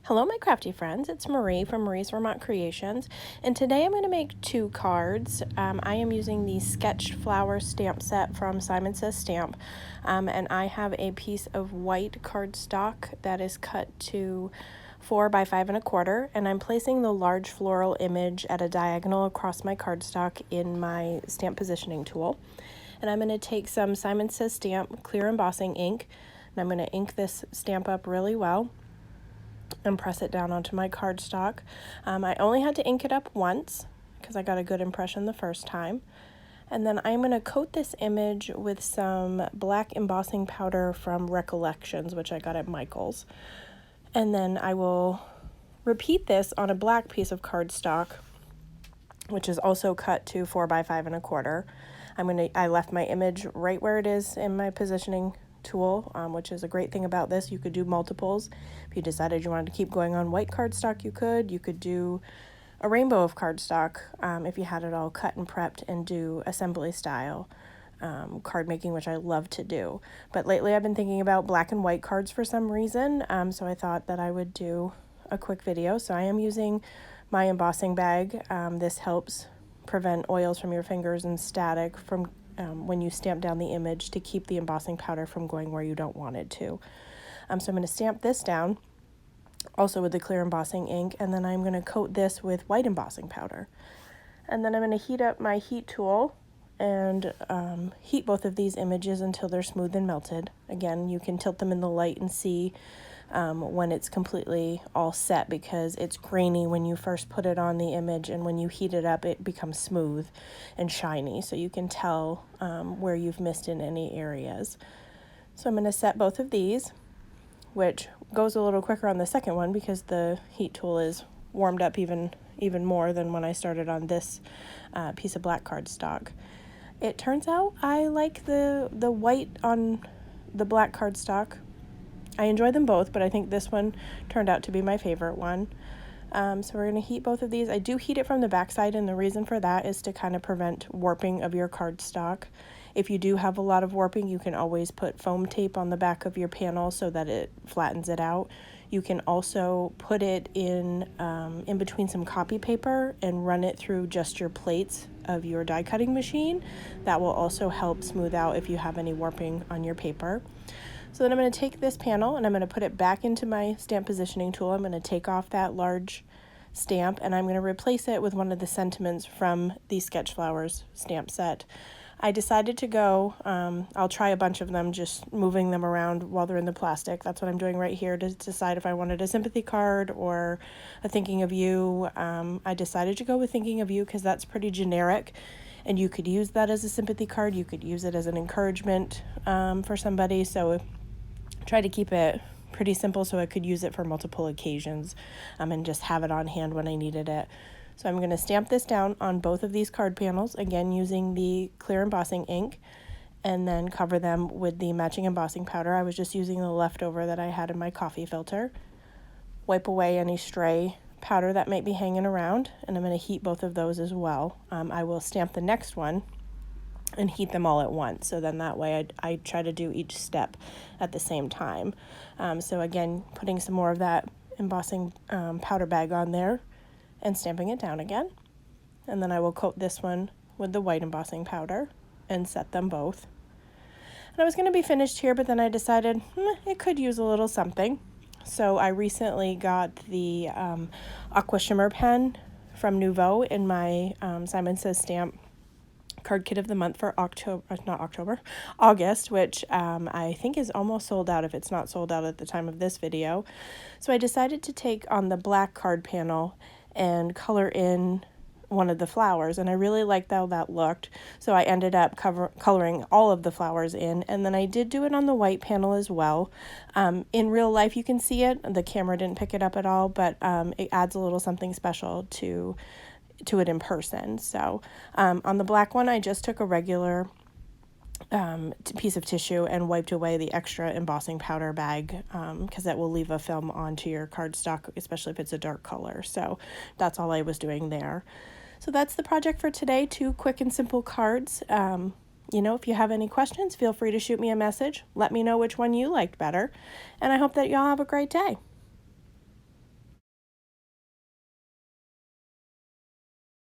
Hello my crafty friends, it's Marie from Marie's Vermont Creations, and today I'm going to make two cards. I am using the sketched flower stamp set from Simon Says Stamp, and I have a piece of white cardstock that is cut to 4 by 5 1/4, and I'm placing the large floral image at a diagonal across my cardstock in my stamp positioning tool. And I'm going to take some Simon Says Stamp clear embossing ink, and I'm going to ink this stamp up really well and press it down onto my cardstock. I only had to ink it up once because I got a good impression the first time. And then I'm going to coat this image with some black embossing powder from Recollections, which I got at Michael's. And then I will repeat this on a black piece of cardstock, which is also cut to 4 by 5 1/4. I left my image right where it is in my positioning tool, which is a great thing about this. You could do multiples. If you decided you wanted to keep going on white cardstock, you could do a rainbow of cardstock if you had it all cut and prepped, and do assembly style card making, which I love to do. But lately I've been thinking about black and white cards for some reason, so I thought that I would do a quick video. So I am using my embossing bag. This helps prevent oils from your fingers and static from when you stamp down the image, to keep the embossing powder from going where you don't want it to. So I'm going to stamp this down also with the clear embossing ink, and then I'm going to coat this with white embossing powder. And then I'm going to heat up my heat tool and heat both of these images until they're smooth and melted. Again, you can tilt them in the light and see when it's completely all set, because it's grainy when you first put it on the image, and when you heat it up it becomes smooth and shiny, so you can tell where you've missed in any areas. So I'm going to set both of these, which goes a little quicker on the second one because the heat tool is warmed up even more than when I started on this piece of black cardstock. It turns out I like the white on the black cardstock. I enjoy them both, but I think this one turned out to be my favorite one. So we're going to heat both of these. I do heat it from the backside, and the reason for that is to kind of prevent warping of your cardstock. If you do have a lot of warping, you can always put foam tape on the back of your panel so that it flattens it out. You can also put it in between some copy paper and run it through just your plates of your die cutting machine. That will also help smooth out if you have any warping on your paper. So then I'm going to take this panel and I'm going to put it back into my stamp positioning tool. I'm going to take off that large stamp and I'm going to replace it with one of the sentiments from the Sketch Flowers stamp set. I decided to go, I'll try a bunch of them, just moving them around while they're in the plastic. That's what I'm doing right here to decide if I wanted a sympathy card or a thinking of you. I decided to go with thinking of you because that's pretty generic, and you could use that as a sympathy card. You could use it as an encouragement for somebody. So try to keep it pretty simple so I could use it for multiple occasions and just have it on hand when I needed it. So I'm going to stamp this down on both of these card panels, again using the clear embossing ink, and then cover them with the matching embossing powder. I was just using the leftover that I had in my coffee filter. Wipe away any stray powder that might be hanging around, and I'm going to heat both of those as well. I will stamp the next one and heat them all at once, so then that way I try to do each step at the same time. So again, putting some more of that embossing powder bag on there and stamping it down again, and then I will coat this one with the white embossing powder and set them both. And I was going to be finished here, but then I decided it could use a little something. So I recently got the Aqua Shimmer pen from Nouveau in my Simon Says Stamp card kit of the month for August, which I think is almost sold out if it's not sold out at the time of this video. So I decided to take on the black card panel and color in one of the flowers, and I really liked how that looked, so I ended up coloring all of the flowers in, and then I did do it on the white panel as well. In real life you can see it, the camera didn't pick it up at all, but it adds a little something special to it in person. So on the black one I just took a regular piece of tissue and wiped away the extra embossing powder bag because that will leave a film onto your cardstock, especially if it's a dark color. So that's all I was doing there. So that's the project for today. 2 quick and simple cards. If you have any questions, feel free to shoot me a message. Let me know which one you liked better, and I hope that y'all have a great day.